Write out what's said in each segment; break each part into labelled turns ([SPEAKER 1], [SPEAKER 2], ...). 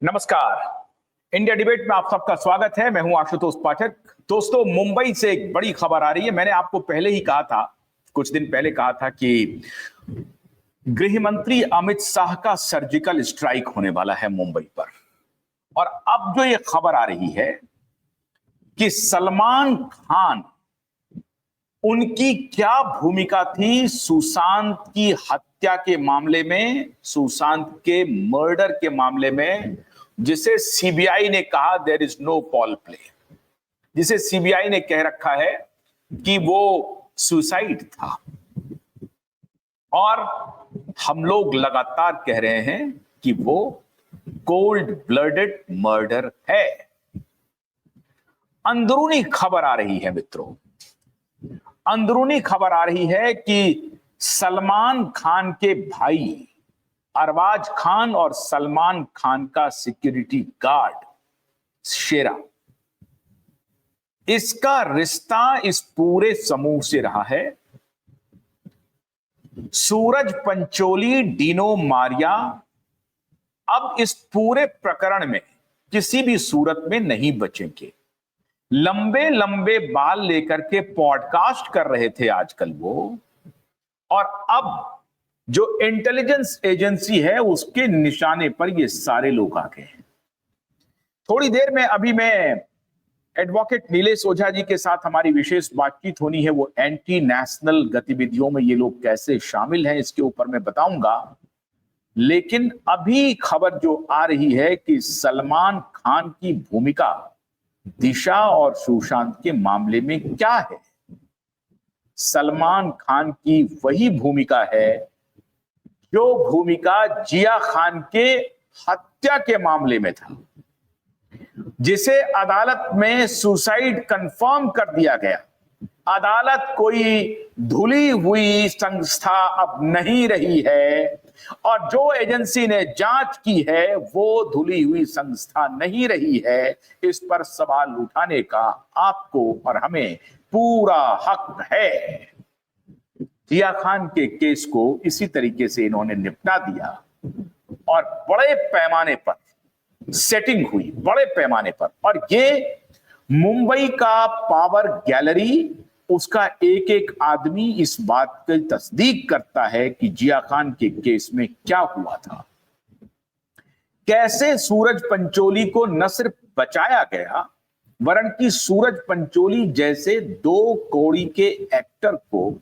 [SPEAKER 1] नमस्कार। India debate में आप सबका स्वागत है। मैं हूं आशुतोष पाठक। दोस्तों, मुंबई से एक बड़ी खबर आ रही है। मैंने आपको पहले ही कहा था, कुछ दिन पहले कहा था कि गृह मंत्री अमित शाह का सर्जिकल स्ट्राइक होने वाला है मुंबई पर। और अब जो ये खबर आ रही है कि सलमान खान, उनकी क्या भूमिका थी सुशांत की हत्या के मामले में, सुशांत के मर्डर के मामले में, जिसे सीबीआई ने कहा there is no foul play, जिसे सीबीआई ने कह रखा है कि वो सुसाइड था। और हम लोग लगातार कह रहे हैं कि वो कोल्ड ब्लडेड मर्डर है। अंदरूनी खबर आ रही है मित्रों, अंदरूनी खबर आ रही है कि सलमान खान के भाई अरबाज खान और सलमान खान का सिक्योरिटी गार्ड शेरा, इसका रिश्ता इस पूरे समूह से रहा है। सूरज पंचोली, डीनो मारिया अब इस पूरे प्रकरण में किसी भी सूरत में नहीं बचेंगे। लंबे लंबे बाल लेकर के पॉडकास्ट कर रहे थे आजकल वो, और अब जो इंटेलिजेंस एजेंसी है उसके निशाने पर ये सारे लोग आ गए हैं। थोड़ी देर में अभी मैं एडवोकेट नीलेश ओझा जी के साथ हमारी विशेष बातचीत होनी है। वो एंटी नेशनल गतिविधियों में ये लोग कैसे शामिल हैं इसके ऊपर मैं बताऊंगा। लेकिन अभी खबर जो आ रही है कि सलमान खान की भूमिका दिशा और सुशांत के मामले में क्या है। सलमान खान की वही भूमिका है जो भूमिका जिया खान के हत्या के मामले में था, जिसे अदालत में सुसाइड कंफर्म कर दिया गया। अदालत कोई धुली हुई संस्था अब नहीं रही है, और जो एजेंसी ने जांच की है वो धुली हुई संस्था नहीं रही है। इस पर सवाल उठाने का आपको और हमें पूरा हक है। जिया खान के केस को इसी तरीके से इन्होंने निपटा दिया और बड़े पैमाने पर सेटिंग हुई, बड़े पैमाने पर। और ये मुंबई का पावर गैलरी, उसका एक एक आदमी इस बात की तस्दीक करता है कि जिया खान के केस में क्या हुआ था, कैसे सूरज पंचोली को न सिर्फ बचाया गया वरन कि सूरज पंचोली जैसे 2 कौड़ी के एक्टर को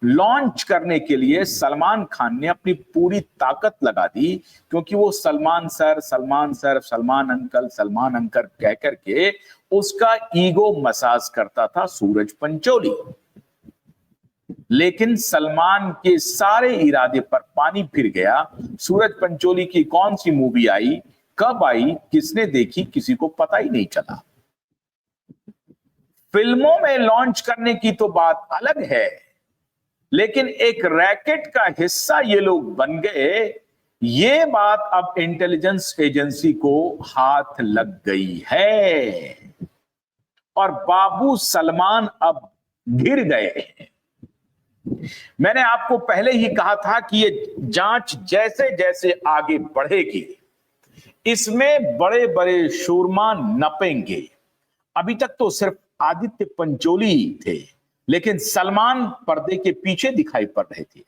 [SPEAKER 1] लॉन्च करने के लिए सलमान खान ने अपनी पूरी ताकत लगा दी, क्योंकि वो Salman sir, Salman sir, Salman uncle कह करके उसका ईगो मसाज करता था सूरज पंचोली। लेकिन सलमान के सारे इरादे पर पानी फिर गया। सूरज पंचोली की कौन सी मूवी आई, कब आई, किसने देखी, किसी को पता ही नहीं चला। फिल्मों में लॉन्च करने की तो बात अलग है, लेकिन एक रैकेट का हिस्सा ये लोग बन गए, ये बात अब इंटेलिजेंस एजेंसी को हाथ लग गई है। और बाबू सलमान अब घिर गए हैं। मैंने आपको पहले ही कहा था कि ये जांच जैसे जैसे आगे बढ़ेगी, इसमें बड़े बड़े शूरमा नपेंगे। अभी तक तो सिर्फ आदित्य पंचोली थे, लेकिन सलमान पर्दे के पीछे दिखाई पड़ रहे थे।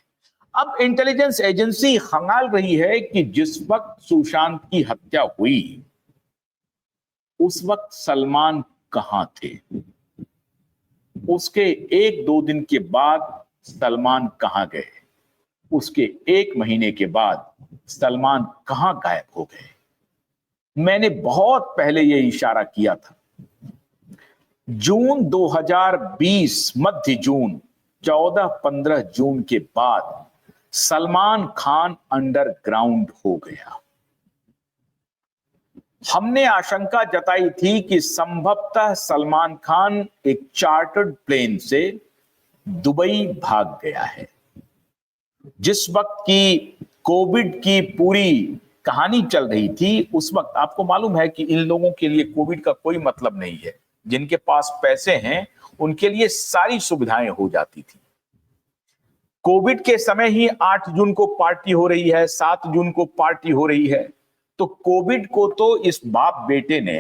[SPEAKER 1] अब इंटेलिजेंस एजेंसी खंगाल रही है कि जिस वक्त सुशांत की हत्या हुई उस वक्त सलमान कहां थे, उसके 1-2 दिन के बाद सलमान कहां गए, उसके 1 महीने के बाद सलमान कहां गायब हो गए। मैंने बहुत पहले यह इशारा किया था। जून 2020, मध्य जून, 14-15 जून के बाद सलमान खान अंडरग्राउंड हो गया। हमने आशंका जताई थी कि संभवतः सलमान खान एक चार्टर्ड प्लेन से दुबई भाग गया है। जिस वक्त की कोविड की पूरी कहानी चल रही थी, उस वक्त आपको मालूम है कि इन लोगों के लिए कोविड का कोई मतलब नहीं है। जिनके पास पैसे हैं उनके लिए सारी सुविधाएं हो जाती थी। कोविड के समय ही 8 जून को पार्टी हो रही है, 7 जून को पार्टी हो रही है, तो कोविड को तो इस बाप बेटे ने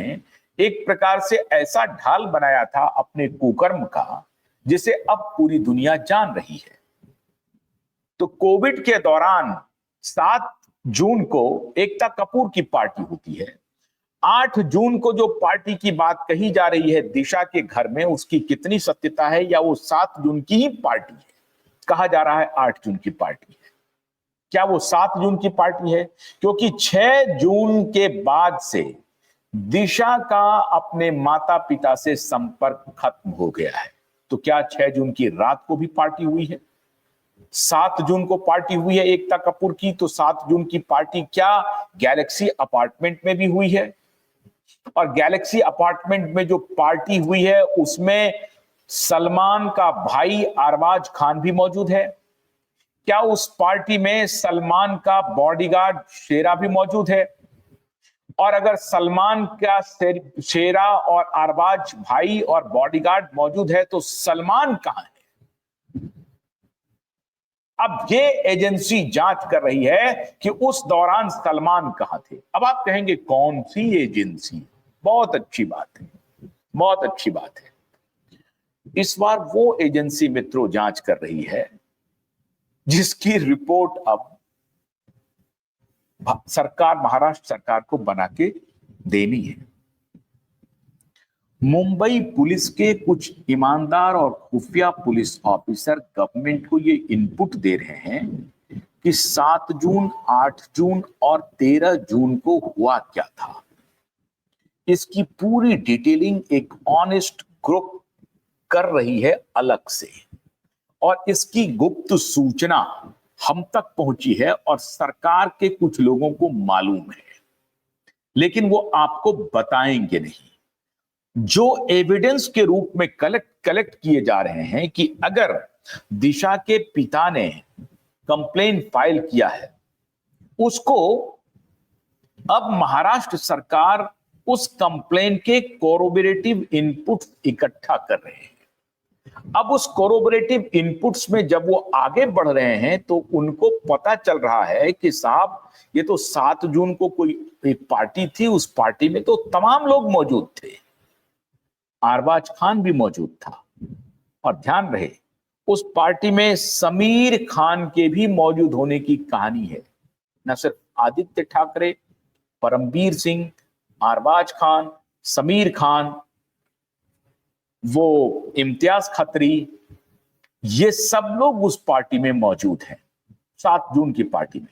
[SPEAKER 1] एक प्रकार से ऐसा ढाल बनाया था अपने कुकर्म का, जिसे अब पूरी दुनिया जान रही है। तो कोविड के दौरान 7 जून को एकता कपूर की पार्टी होती है। 8 जून को जो पार्टी की बात कही जा रही है दिशा के घर में, उसकी कितनी सत्यता है, या वो 7 जून की ही पार्टी है? कहा जा रहा है 8 जून की पार्टी है। क्या वो 7 जून की पार्टी है? क्योंकि 6 जून के बाद से दिशा का अपने माता पिता से संपर्क खत्म हो गया है। तो क्या 6 जून की रात को भी पार्टी हुई है? 7 जून को पार्टी हुई है एकता कपूर की, तो 7 जून की पार्टी क्या गैलेक्सी अपार्टमेंट में भी हुई है? और गैलेक्सी अपार्टमेंट में जो पार्टी हुई है उसमें सलमान का भाई अरबाज खान भी मौजूद है? क्या उस पार्टी में सलमान का बॉडीगार्ड शेरा भी मौजूद है? और अगर सलमान का शेरा और अरबाज भाई और बॉडीगार्ड मौजूद है तो सलमान कहां है? अब ये एजेंसी जांच कर रही है कि उस दौरान सलमान कहां थे। अब आप कहेंगे कौन सी एजेंसी? बहुत अच्छी बात है, बहुत अच्छी बात है। इस बार वो एजेंसी मित्रों जांच कर रही है जिसकी रिपोर्ट अब सरकार, महाराष्ट्र सरकार को बना के देनी है। मुंबई पुलिस के कुछ ईमानदार और खुफिया पुलिस ऑफिसर गवर्नमेंट को ये इनपुट दे रहे हैं कि 7 जून, 8 जून और 13 जून को हुआ क्या था। इसकी पूरी डिटेलिंग एक ऑनेस्ट ग्रुप कर रही है अलग से, और इसकी गुप्त सूचना हम तक पहुंची है और सरकार के कुछ लोगों को मालूम है, लेकिन वो आपको बताएंगे नहीं। जो एविडेंस के रूप में कलेक्ट किए जा रहे हैं कि अगर दिशा के पिता ने कंप्लेन फाइल किया है, उसको अब महाराष्ट्र सरकार उस कंप्लेन के कोरोबोरेटिव इनपुट इकट्ठा कर रहे हैं। अब उस कोरोबोरेटिव इनपुट्स में जब वो आगे बढ़ रहे हैं तो उनको पता चल रहा है कि साहब ये तो 7 जून को कोई एक पार्टी थी, उस पार्टी में तो तमाम लोग मौजूद थे, अरबाज खान भी मौजूद था, और ध्यान रहे उस पार्टी में समीर खान के भी मौजूद होने की कहानी है। न सिर्फ आदित्य ठाकरे, परमवीर सिंह, अरबाज खान, समीर खान, वो इम्तियाज खत्री, ये सब लोग उस पार्टी में मौजूद हैं 7 जून की पार्टी में।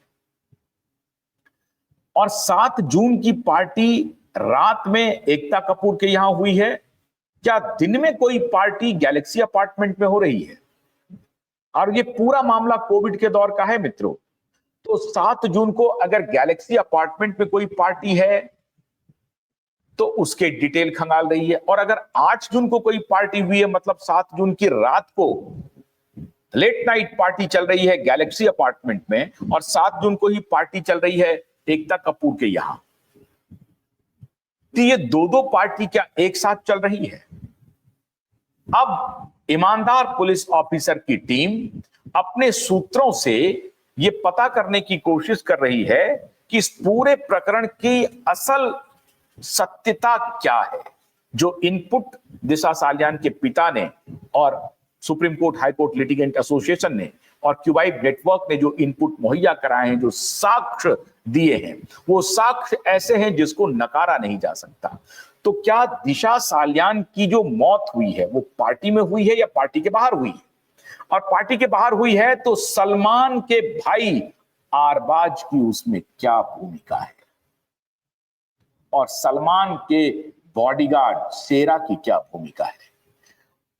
[SPEAKER 1] और 7 जून की पार्टी रात में एकता कपूर के यहां हुई है। क्या दिन में कोई पार्टी गैलेक्सी अपार्टमेंट में हो रही है? और ये पूरा मामला कोविड के दौर का है मित्रों। तो 7 जून को अगर गैलेक्सी अपार्टमेंट में कोई पार्टी है तो उसके डिटेल खंगाल रही है, और अगर 8 जून को कोई पार्टी हुई है, मतलब 7 जून की रात को लेट नाइट पार्टी चल रही है गैलेक्सी अपार्टमेंट में, और 7 जून को ही पार्टी चल रही है एकता कपूर के यहां, तो ये दो पार्टी क्या एक साथ चल रही है? अब ईमानदार पुलिस ऑफिसर की टीम अपने सूत्रों से यह पता करने की कोशिश कर रही है कि इस पूरे प्रकरण की असल सत्यता क्या है। जो इनपुट दिशा सालियान के पिता ने और supreme court, high court litigant association ने और क्यूबाइट नेटवर्क ने जो इनपुट मुहैया कराए हैं, जो साक्ष्य दिए हैं, वो साक्ष्य ऐसे हैं जिसको नकारा नहीं जा सकता। तो क्या दिशा सालियान की जो मौत हुई है वो पार्टी में हुई है या पार्टी के बाहर हुई है? और पार्टी के बाहर हुई है तो सलमान के भाई अरबाज की उसमें क्या भूमिका है, और सलमान के बॉडीगार्ड शेरा की क्या भूमिका है?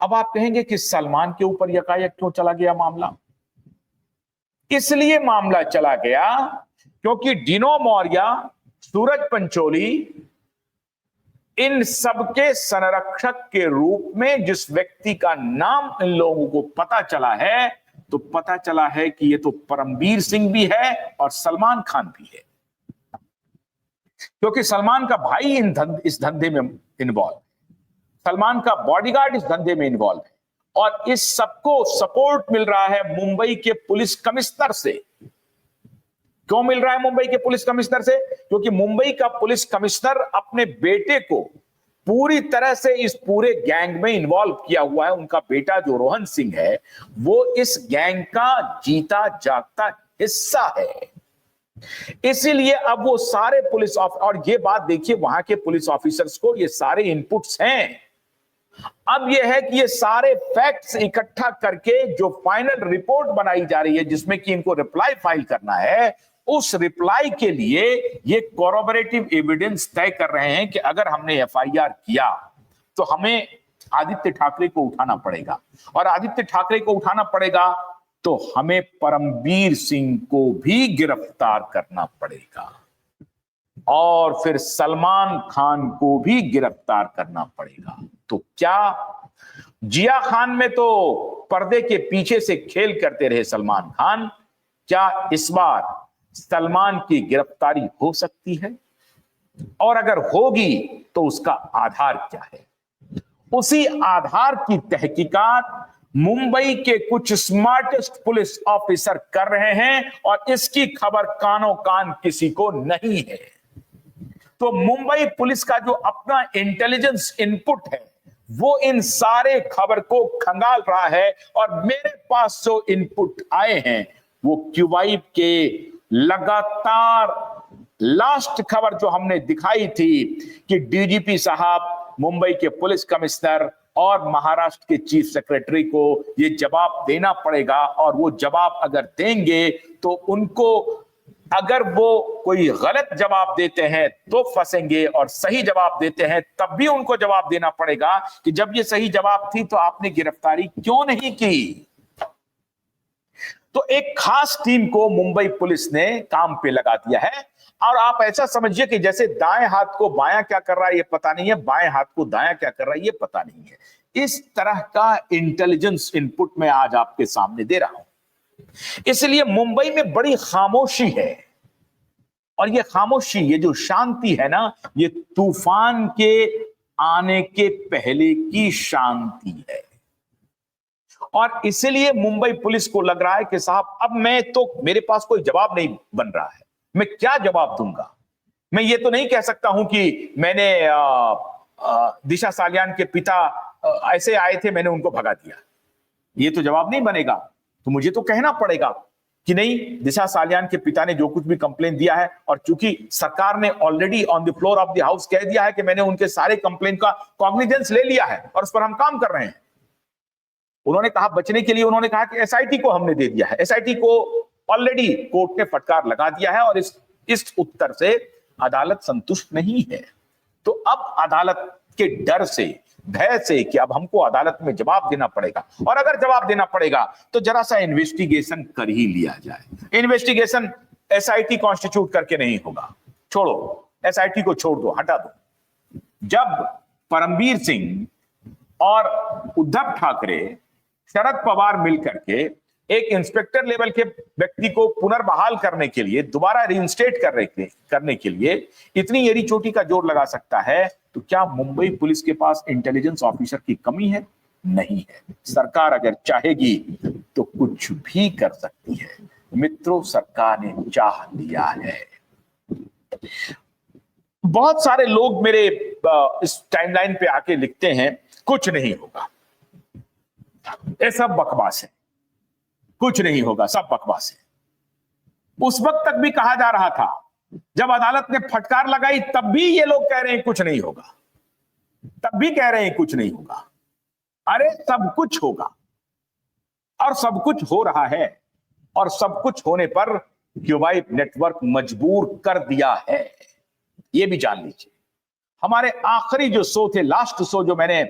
[SPEAKER 1] अब आप कहेंगे कि सलमान के ऊपर यकायक क्यों चला गया मामला? इसलिए मामला चला गया क्योंकि डिनो मौर्य, सूरज पंचोली, इन सबके संरक्षक के रूप में जिस व्यक्ति का नाम इन लोगों को पता चला है, तो पता चला है कि ये तो परमवीर सिंह भी है और सलमान खान भी है, क्योंकि सलमान का भाई इस धंधे में इन्वॉल्व, सलमान का बॉडीगार्ड इस धंधे में इन्वॉल्व है, और इस सबको सपोर्ट मिल रहा है मुंबई के पुलिस कमिश्नर से। क्यों मिल रहा है मुंबई के पुलिस कमिश्नर से? क्योंकि मुंबई का पुलिस कमिश्नर अपने बेटे को पूरी तरह से इस पूरे गैंग में इन्वॉल्व किया हुआ है। उनका बेटा जो रोहन सिंह है वो इस गैंग का जीता जागता हिस्सा है। इसीलिए अब वो सारे पुलिस और ये बात देखिए, वहां के पुलिस ऑफिसर्स को ये सारे इनपुट्स हैं। अब ये है कि ये सारे फैक्ट्स इकट्ठा करके जो फाइनल रिपोर्ट बनाई जा रही है, जिसमें कि इनको रिप्लाई फाइल करना है, उस रिप्लाई के लिए ये कोरोबोरेटिव एविडेंस तय कर रहे हैं कि अगर हमने एफआईआर किया तो हमें आदित्य ठाकरे को उठाना पड़ेगा, और आदित्य ठाकरे को उठाना पड़ेगा तो हमें परमबीर सिंह को भी गिरफ्तार करना पड़ेगा, और फिर सलमान खान को भी गिरफ्तार करना पड़ेगा। तो क्या जिया खान में तो पर्दे के पीछे से खेल करते रहे सलमान खान, क्या इस बार सलमान की गिरफ्तारी हो सकती है? और अगर होगी तो उसका आधार क्या है? उसी आधार की तहकीकात मुंबई के कुछ स्मार्टेस्ट पुलिस ऑफिसर कर रहे हैं, और इसकी खबर कानो कान किसी को नहीं है। तो मुंबई पुलिस का जो अपना इंटेलिजेंस इनपुट है वो इन सारे खबर को खंगाल रहा है, और मेरे पास जो इनपुट आए हैं वो क्यूबाइब के लगातार लास्ट खबर जो हमने दिखाई थी कि डीजीपी साहब, मुंबई के पुलिस कमिश्नर और महाराष्ट्र के चीफ सेक्रेटरी को ये जवाब देना पड़ेगा, और वो जवाब अगर देंगे तो उनको, अगर वो कोई गलत जवाब देते हैं तो फंसेंगे, और सही जवाब देते हैं तब भी उनको जवाब देना पड़ेगा कि जब ये सही जवाब थी तो आपने गिरफ्तारी क्यों नहीं की। तो एक खास टीम को मुंबई पुलिस ने काम पे लगा दिया है, और आप ऐसा समझिए कि जैसे दाएं हाथ को बायां क्या कर रहा है ये पता नहीं है, बाएं हाथ को दायां क्या कर रहा है ये पता नहीं है। इस तरह का इंटेलिजेंस इनपुट मैं आज आपके सामने दे रहा हूं। इसलिए मुंबई में बड़ी खामोशी है, और ये खामोशी, ये जो शांति है ना, ये तूफान के आने के पहले की शांति है। और इसलिए मुंबई पुलिस को लग रहा है कि साहब अब मेरे पास कोई जवाब नहीं बन रहा है, मैं क्या जवाब दूंगा? मैं ये तो नहीं कह सकता हूं कि मैंने दिशा सालियान के पिता ऐसे आए थे, मैंने उनको भगा दिया, ये तो जवाब नहीं बनेगा। तो मुझे तो कहना पड़ेगा कि नहीं, दिशा सालियान के पिता ने जो कुछ भी कंप्लेन दिया है, और चूंकि सरकार ने already on the floor of the house कह दिया है कि मैंने उनके सारे कंप्लेन का कॉग्निजेंस ले लिया है और उस पर हम काम कर रहे हैं। उन्होंने कहा बचने के लिए, उन्होंने कहा कि एसआईटी को हमने दे दिया है। एसआईटी को ऑलरेडी कोर्ट ने फटकार लगा दिया है, और इस उत्तर से अदालत संतुष्ट नहीं है। तो अब अदालत के डर से, भय से कि अब हमको अदालत में जवाब देना पड़ेगा, और अगर जवाब देना पड़ेगा तो जरा सा इन्वेस्टिगेशन कर ही लिया जाए। इन्वेस्टिगेशन एसआईटी कॉन्स्टिट्यूट करके नहीं होगा, छोड़ो, एसआईटी को छोड़ दो, हटा दो। जब परमबीर सिंह और उद्धव ठाकरे, शरद पवार मिलकर के एक इंस्पेक्टर लेवल के व्यक्ति को पुनर्बहाल करने के लिए, दोबारा रीइंस्टेट करने के लिए इतनी एड़ी चोटी का जोर लगा सकता है, तो क्या मुंबई पुलिस के पास इंटेलिजेंस ऑफिसर की कमी है? नहीं है। सरकार अगर चाहेगी तो कुछ भी कर सकती है। मित्रों, सरकार ने चाह लिया है। बहुत सारे लोग मेरे इस टाइमलाइन पे आके लिखते हैं कुछ नहीं होगा, ये सब बकवास है, कुछ नहीं होगा, सब बकवास है। उस वक्त तक भी कहा जा रहा था, जब अदालत ने फटकार लगाई तब भी ये लोग कह रहे हैं कुछ नहीं होगा, तब भी कह रहे हैं कुछ नहीं होगा। अरे सब कुछ होगा, और सब कुछ हो रहा है, और सब कुछ होने पर क्यूबाइब नेटवर्क मजबूर कर दिया है, ये भी जान लीजिए। हमारे आखिरी जो शो थे, लास्ट शो जो मैंने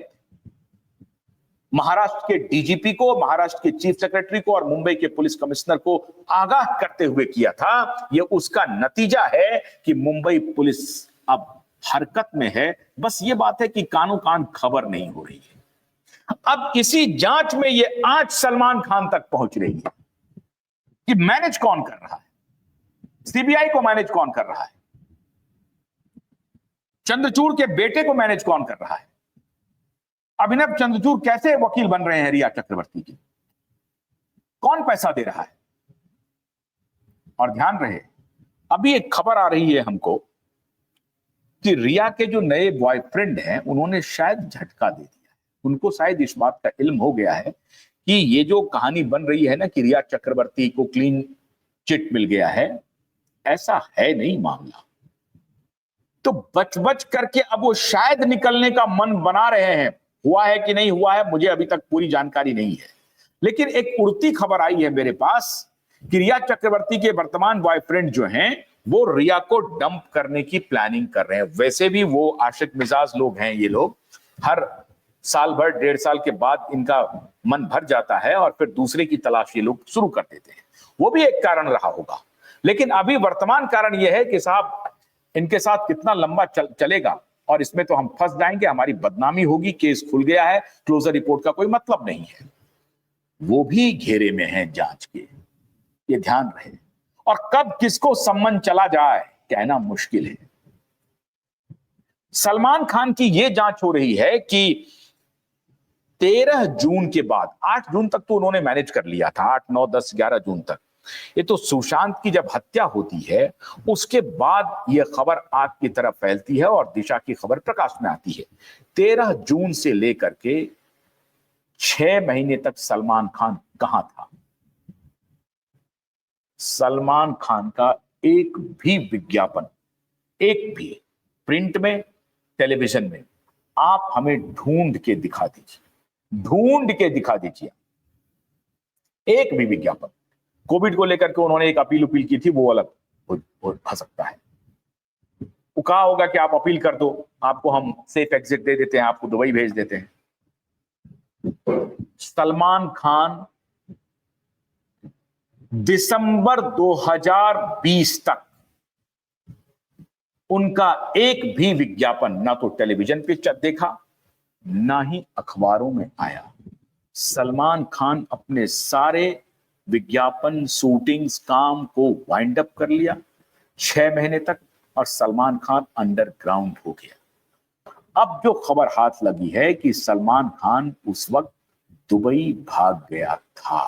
[SPEAKER 1] महाराष्ट्र के डीजीपी को, महाराष्ट्र के चीफ सेक्रेटरी को और मुंबई के पुलिस कमिश्नर को आगाह करते हुए किया था, यह उसका नतीजा है कि मुंबई पुलिस अब हरकत में है। बस ये बात है कि कानो कान खबर नहीं हो रही है। अब इसी जांच में ये आंच सलमान खान तक पहुंच रही है कि मैनेज कौन कर रहा है, सीबीआई को मैनेज कौन कर रहा है, चंद्रचूड़ के बेटे को मैनेज कौन कर रहा है। अभिनव चंद्रचूड़ कैसे वकील बन रहे हैं रिया चक्रवर्ती के, कौन पैसा दे रहा है। और ध्यान रहे, अभी एक खबर आ रही है हमको कि रिया के जो नए बॉयफ्रेंड हैं उन्होंने शायद झटका दे दिया। उनको शायद इस बात का इल्म हो गया है कि ये जो कहानी बन रही है ना कि रिया चक्रवर्ती को क्लीन चिट मिल गया है, ऐसा है नहीं मामला। तो बच बच करके अब वो शायद निकलने का मन बना रहे हैं। हुआ है कि नहीं हुआ है मुझे अभी तक पूरी जानकारी नहीं है, लेकिन एक उड़ती खबर आई है मेरे पास कि रिया चक्रवर्ती के वर्तमान बॉयफ्रेंड जो हैं वो रिया को डंप करने की प्लानिंग कर रहे हैं। वैसे भी वो आशिक मिजाज लोग हैं, ये लोग हर साल भर 1.5 साल के बाद इनका मन भर जाता है और फिर दूसरे की तलाश ये लोग शुरू कर देते हैं। वो भी एक कारण रहा होगा, लेकिन अभी वर्तमान कारण यह है कि साहब इनके साथ कितना लंबा चलेगा और इसमें तो हम फंस जाएंगे, हमारी बदनामी होगी, केस खुल गया है, क्लोजर रिपोर्ट का कोई मतलब नहीं है। वो भी घेरे में हैं जांच के, ये ध्यान रहे। और कब किसको सम्मन चला जाए कहना मुश्किल है। सलमान खान की यह जांच हो रही है कि 13 जून के बाद, 8 जून तक तो उन्होंने मैनेज कर लिया था, 8, 9, 10, 11 जून तक। ये तो सुशांत की जब हत्या होती है उसके बाद यह खबर आग की तरफ फैलती है और दिशा की खबर प्रकाश में आती है। 13 जून से लेकर के 6 महीने तक सलमान खान कहां था? सलमान खान का एक भी विज्ञापन, एक भी, प्रिंट में, टेलीविजन में, आप हमें ढूंढ के दिखा दीजिए, ढूंढ के दिखा दीजिए एक भी विज्ञापन। कोविड को लेकर के उन्होंने एक अपील की थी, वो अलग हो सकता है। वो कहा होगा कि आप अपील कर दो, आपको हम सेफ एग्जिट दे देते हैं, आपको दुबई भेज देते हैं। सलमान खान दिसंबर 2020 तक उनका एक भी विज्ञापन ना तो टेलीविजन पे देखा, ना ही अखबारों में आया। सलमान खान अपने सारे विज्ञापन, शूटिंग्स, काम को वाइंड अप कर लिया 6 महीने तक और सलमान खान अंडरग्राउंड हो गया। अब जो खबर हाथ लगी है कि सलमान खान उस वक्त दुबई भाग गया था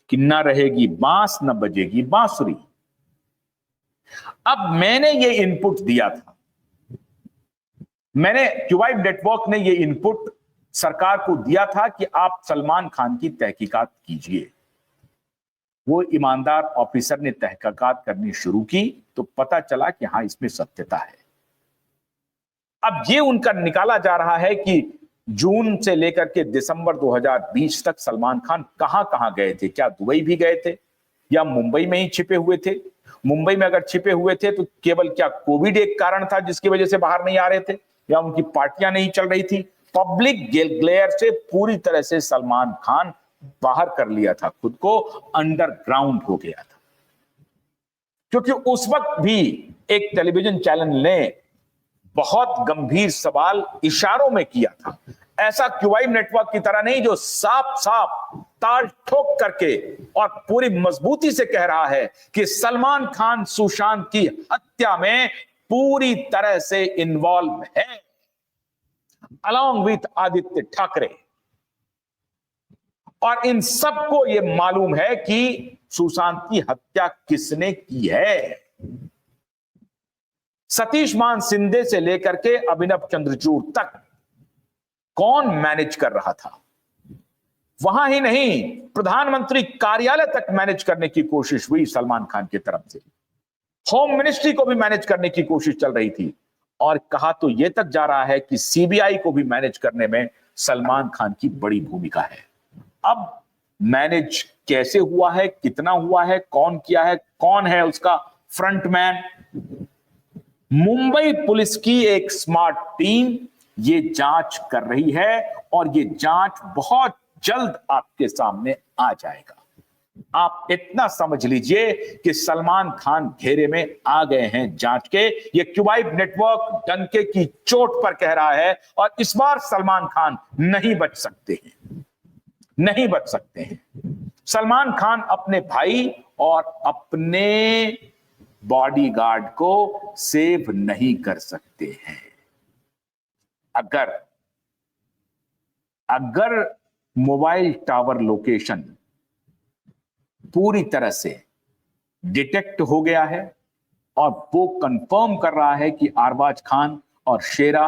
[SPEAKER 1] कि न रहेगी बांस न बजेगी बांसुरी। अब मैंने ये इनपुट दिया था, मैंने क्यूवाइब नेटवर्क ने ये इनपुट सरकार को दिया था कि आप सलमान खान की तहकीकात कीजिए। वो ईमानदार ऑफिसर ने तहकीकात करनी शुरू की तो पता चला कि हां इसमें सत्यता है। अब ये उनका निकाला जा रहा है कि जून से लेकर के दिसंबर 2020 तक सलमान खान कहां कहां गए थे। क्या दुबई भी गए थे या मुंबई में ही छिपे हुए थे? मुंबई में अगर छिपे हुए थे तो केवल क्या कोविड एक कारण था जिसकी वजह से बाहर नहीं आ रहे थे, या उनकी पार्टियां नहीं चल रही थी? पब्लिक ग्लेयर से पूरी तरह से सलमान खान बाहर कर लिया था खुद को, अंडरग्राउंड हो गया था। क्योंकि उस वक्त भी एक टेलीविजन चैनल ने बहुत गंभीर सवाल इशारों में किया था, ऐसा क्यूवाइब नेटवर्क की तरह नहीं जो साफ साफ ताल ठोक करके और पूरी मजबूती से कह रहा है कि सलमान खान सुशांत की हत्या में पूरी तरह से इन्वॉल्व है, अलॉन्ग विथ आदित्य ठाकरे। और इन सबको यह मालूम है कि सुशांत की हत्या किसने की है। सतीश मान सिंधे से लेकर के अभिनव चंद्रचूड़ तक कौन मैनेज कर रहा था? वहां ही नहीं, प्रधानमंत्री कार्यालय तक मैनेज करने की कोशिश हुई सलमान खान की तरफ से, होम मिनिस्ट्री को भी मैनेज करने की कोशिश चल रही थी, और कहा तो यह तक जा रहा है कि सीबीआई को भी मैनेज करने में सलमान खान की बड़ी भूमिका है। अब मैनेज कैसे हुआ है, कितना हुआ है, कौन किया है, कौन है उसका फ्रंटमैन? मुंबई पुलिस की एक स्मार्ट टीम ये जांच कर रही है और ये जांच बहुत जल्द आपके सामने आ जाएगा। आप इतना समझ लीजिए कि सलमान खान घेरे में आ गए हैं जांच के। ये क्यूवाइब नेटवर्क डंके की चोट पर कह रहा है और इस बार सलमान खान नहीं बच सकते हैं, नहीं बच सकते हैं। सलमान खान अपने भाई और अपने बॉडीगार्ड को सेव नहीं कर सकते हैं। अगर मोबाइल टावर लोकेशन पूरी तरह से डिटेक्ट हो गया है और वो कंफर्म कर रहा है कि अरबाज खान और शेरा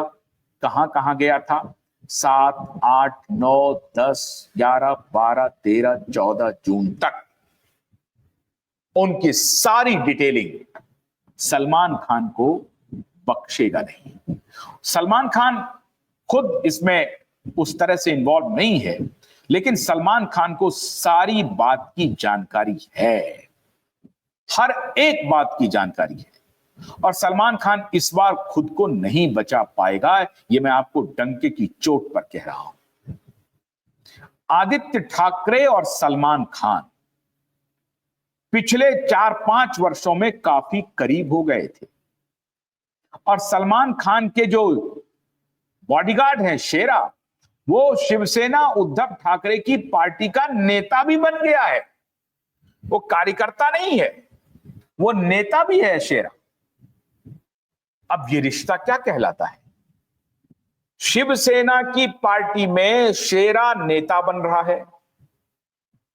[SPEAKER 1] कहां कहां गया था 7, 8, 9, 10, 11, 12, 13, 14 जून तक। उनकी सारी डिटेलिंग सलमान खान को बख्शेगा नहीं। सलमान खान खुद इसमें उस तरह से इन्वॉल्व नहीं है, लेकिन सलमान खान को सारी बात की जानकारी है, हर एक बात की जानकारी है। और सलमान खान इस बार खुद को नहीं बचा पाएगा, यह मैं आपको डंके की चोट पर कह रहा हूं। आदित्य ठाकरे और सलमान खान पिछले 4-5 वर्षों में काफी करीब हो गए थे और सलमान खान के जो बॉडीगार्ड हैं शेरा, वो शिवसेना उद्धव ठाकरे की पार्टी का नेता भी बन गया है। वो कार्यकर्ता नहीं है, वो नेता भी है शेरा। अब ये रिश्ता क्या कहलाता है? शिवसेना की पार्टी में शेरा नेता बन रहा है,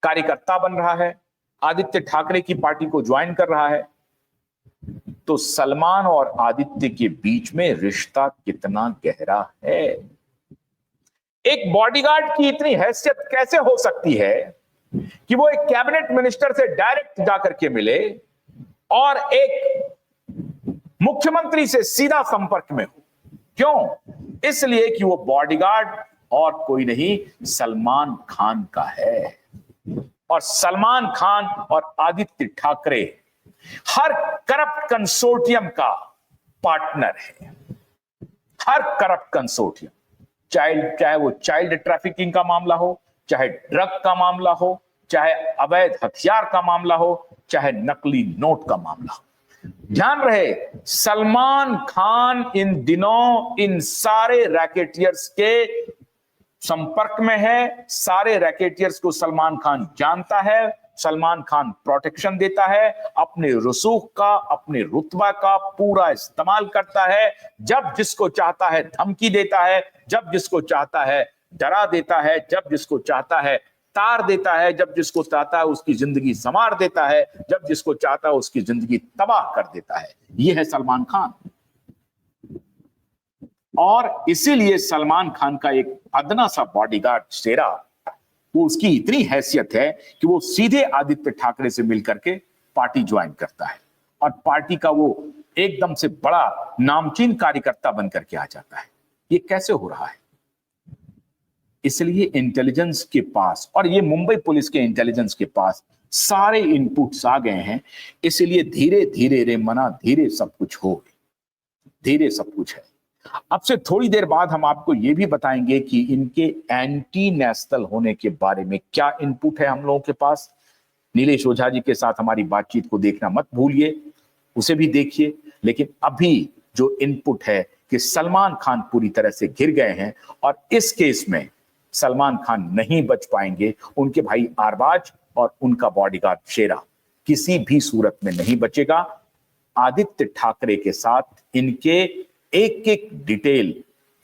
[SPEAKER 1] कार्यकर्ता बन रहा है, आदित्य ठाकरे की पार्टी को ज्वाइन कर रहा है। तो सलमान और आदित्य के बीच में रिश्ता कितना गहरा है? एक बॉडीगार्ड की इतनी हैसियत कैसे हो सकती है कि वो एक कैबिनेट मिनिस्टर से डायरेक्ट जाकर के मिले और एक मुख्यमंत्री से सीधा संपर्क में हो? क्यों? इसलिए कि वो बॉडीगार्ड और कोई नहीं, सलमान खान का है। और सलमान खान और आदित्य ठाकरे हर करप्ट कंसोर्टियम का पार्टनर है, हर करप्ट कंसोर्टियम, चाहे वो चाइल्ड ट्रैफिकिंग का मामला हो, चाहे ड्रग का मामला हो, चाहे अवैध हथियार का मामला हो, चाहे नकली नोट का मामला हो। ध्यान रहे, सलमान खान इन दिनों इन सारे रैकेटियर्स के संपर्क में है, सारे रैकेटियर्स को सलमान खान जानता है, सलमान खान प्रोटेक्शन देता है, अपने रसूख का, अपने रुतबा का पूरा इस्तेमाल करता है, जब जिसको चाहता है धमकी देता है, जब जिसको चाहता है डरा देता है, जब जिसको चाहता है तार देता है, जब जिसको चाहता है उसकी जिंदगी संवार देता है, जब जिसको चाहता है उसकी जिंदगी तबाह कर देता है। यह है सलमान खान। और इसीलिए सलमान खान का एक अदना सा बॉडीगार्ड शेरा, वो उसकी इतनी हैसियत है कि वो सीधे आदित्य ठाकरे से मिलकर के पार्टी ज्वाइन करता है और पार्टी का वो एकदम से बड़ा नामचीन कार्यकर्ता बनकर के आ जाता है। ये कैसे हो रहा है? इसलिए इंटेलिजेंस के पास, और ये मुंबई पुलिस के इंटेलिजेंस के पास सारे इनपुट्स आ गए हैं। इसलिए धीरे धीरे रे मना धीरे सब कुछ हो, धीरे सब कुछ है। अब से थोड़ी देर बाद हम आपको यह भी बताएंगे कि इनके एंटी नेशनल होने के बारे में क्या इनपुट है हम लोगों के पास। नीलेश ओझा जी के साथ हमारी बातचीत को देखना मत भूलिए, उसे भी देखिए। लेकिन अभी जो इनपुट है कि सलमान खान पूरी तरह से घिर गए हैं और इस केस में सलमान खान नहीं बच पाएंगे, उनके भाई अरबाज और उनका बॉडीगार्ड शेरा किसी भी सूरत में नहीं बचेगा। आदित्य ठाकरे के साथ इनके एक एक detail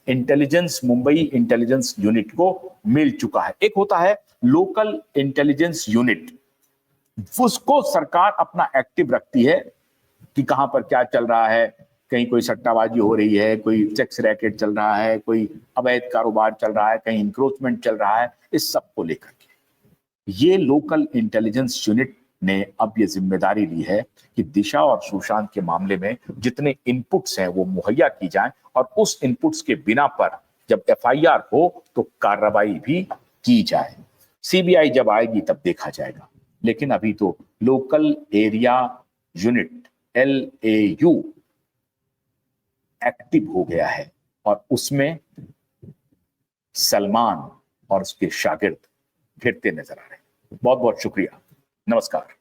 [SPEAKER 1] intelligence, Mumbai intelligence unit को मिल चुका है। एक होता है लोकल इंटेलिजेंस यूनिट, उसको सरकार अपना एक्टिव रखती है कि कहां पर क्या चल रहा है, कहीं कोई सट्टाबाजी हो रही है, कोई सेक्स रैकेट चल रहा है, कोई अवैध कारोबार चल रहा है, कहीं इंक्रोचमेंट चल रहा है। इस सब को लेकर के ये लोकल इंटेलिजेंस यूनिट ने अब ये जिम्मेदारी ली है कि दिशा और सुशांत के मामले में जितने इनपुट्स हैं वो मुहैया की जाएं और उस इनपुट्स के बिना पर जब एफआईआर हो तो कार्रवाई भी की जाए। सीबीआई जब आएगी तब देखा जाएगा, लेकिन अभी तो local area unit LAU active हो गया है और उसमें सलमान और उसके शागिर्द फिरते नजर आ रहे हैं। बहुत बहुत शुक्रिया, नमस्कार।